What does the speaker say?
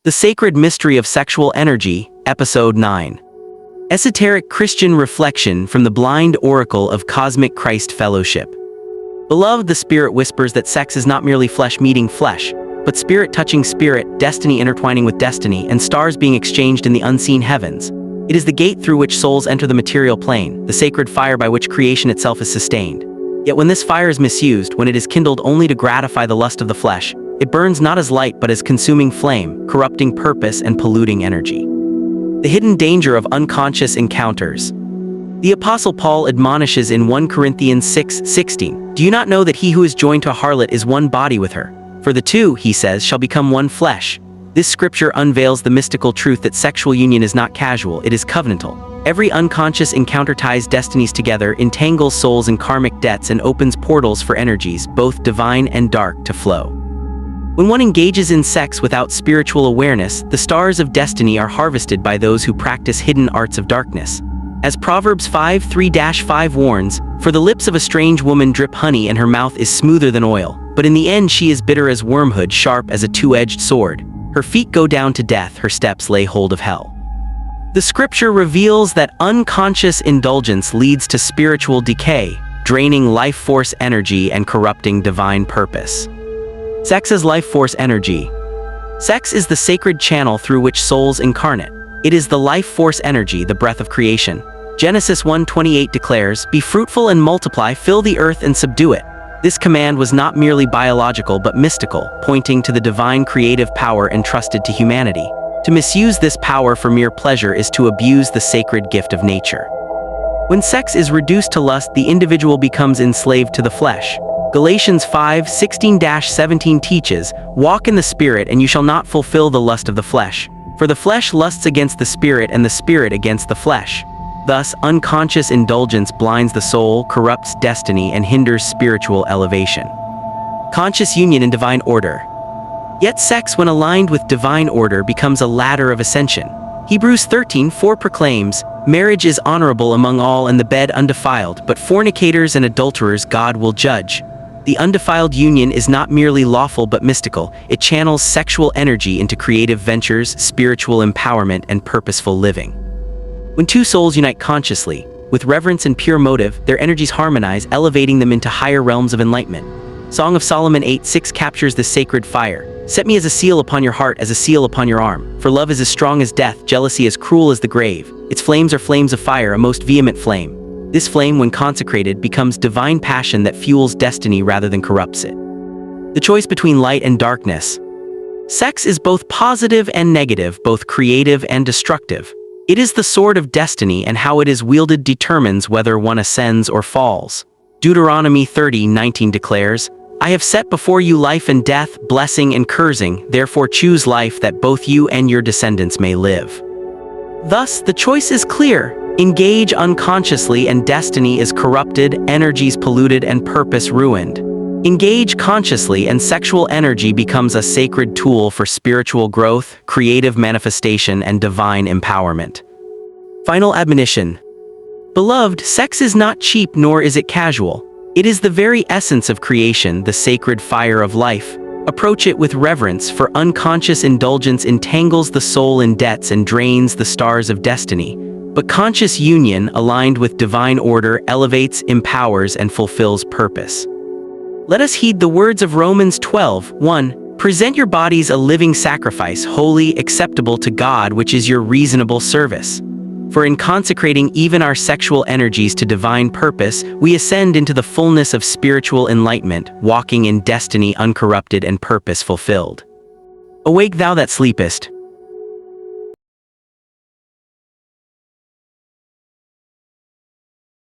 The Sacred Mystery of Sexual Energy, Episode 9. Esoteric Christian Reflection from the Blind Oracle of Cosmic Christ Fellowship. Beloved, the Spirit whispers that sex is not merely flesh meeting flesh, but spirit touching spirit, destiny intertwining with destiny, and stars being exchanged in the unseen heavens. It is the gate through which souls enter the material plane, the sacred fire by which creation itself is sustained. Yet when this fire is misused, when it is kindled only to gratify the lust of the flesh, it burns not as light but as consuming flame, corrupting purpose and polluting energy. The hidden danger of unconscious encounters. The Apostle Paul admonishes in 1 Corinthians 6:16, "Do you not know that he who is joined to a harlot is one body with her? For the two," he says, "shall become one flesh." This scripture unveils the mystical truth that sexual union is not casual, it is covenantal. Every unconscious encounter ties destinies together, entangles souls in karmic debts, and opens portals for energies, both divine and dark, to flow. When one engages in sex without spiritual awareness, the stars of destiny are harvested by those who practice hidden arts of darkness. As Proverbs 5:3-5 warns, "For the lips of a strange woman drip honey, and her mouth is smoother than oil, but in the end she is bitter as wormwood, sharp as a two-edged sword. Her feet go down to death, her steps lay hold of hell." The scripture reveals that unconscious indulgence leads to spiritual decay, draining life force energy and corrupting divine purpose. Sex as life force energy. Sex is the sacred channel through which souls incarnate. It is the life force energy, the breath of creation. Genesis 1:28 declares, "Be fruitful and multiply, fill the earth and subdue it." This command was not merely biological but mystical, pointing to the divine creative power entrusted to humanity. To misuse this power for mere pleasure is to abuse the sacred gift of nature. When sex is reduced to lust, the individual becomes enslaved to the flesh. Galatians 5:16-17 teaches, "Walk in the Spirit, and you shall not fulfill the lust of the flesh. For the flesh lusts against the Spirit, and the Spirit against the flesh." Thus, unconscious indulgence blinds the soul, corrupts destiny, and hinders spiritual elevation. Conscious union in divine order. Yet sex, when aligned with divine order, becomes a ladder of ascension. Hebrews 13:4 proclaims, "Marriage is honorable among all, and the bed undefiled, but fornicators and adulterers God will judge." The undefiled union is not merely lawful but mystical. It channels sexual energy into creative ventures, spiritual empowerment, and purposeful living. When two souls unite consciously, with reverence and pure motive, their energies harmonize, elevating them into higher realms of enlightenment. Song of Solomon 8:6 captures this sacred fire. "Set me as a seal upon your heart, as a seal upon your arm. For love is as strong as death, jealousy as cruel as the grave. Its flames are flames of fire, a most vehement flame." This flame, when consecrated, becomes divine passion that fuels destiny rather than corrupts it. The choice between light and darkness. Sex is both positive and negative, both creative and destructive. It is the sword of destiny, and how it is wielded determines whether one ascends or falls. Deuteronomy 30:19 declares, "I have set before you life and death, blessing and cursing, therefore choose life that both you and your descendants may live." Thus, the choice is clear. Engage unconsciously and destiny is corrupted, energies polluted, and purpose ruined. Engage consciously and sexual energy becomes a sacred tool for spiritual growth, creative manifestation, and divine empowerment. Final admonition. Beloved, sex is not cheap nor is it casual. It is the very essence of creation, the sacred fire of life. Approach it with reverence, for unconscious indulgence entangles the soul in debts and drains the stars of destiny. But conscious union, aligned with divine order, elevates, empowers, and fulfills purpose. Let us heed the words of Romans 12:1. "Present your bodies a living sacrifice, holy, acceptable to God, which is your reasonable service." For in consecrating even our sexual energies to divine purpose, we ascend into the fullness of spiritual enlightenment, walking in destiny uncorrupted and purpose fulfilled. Awake thou that sleepest,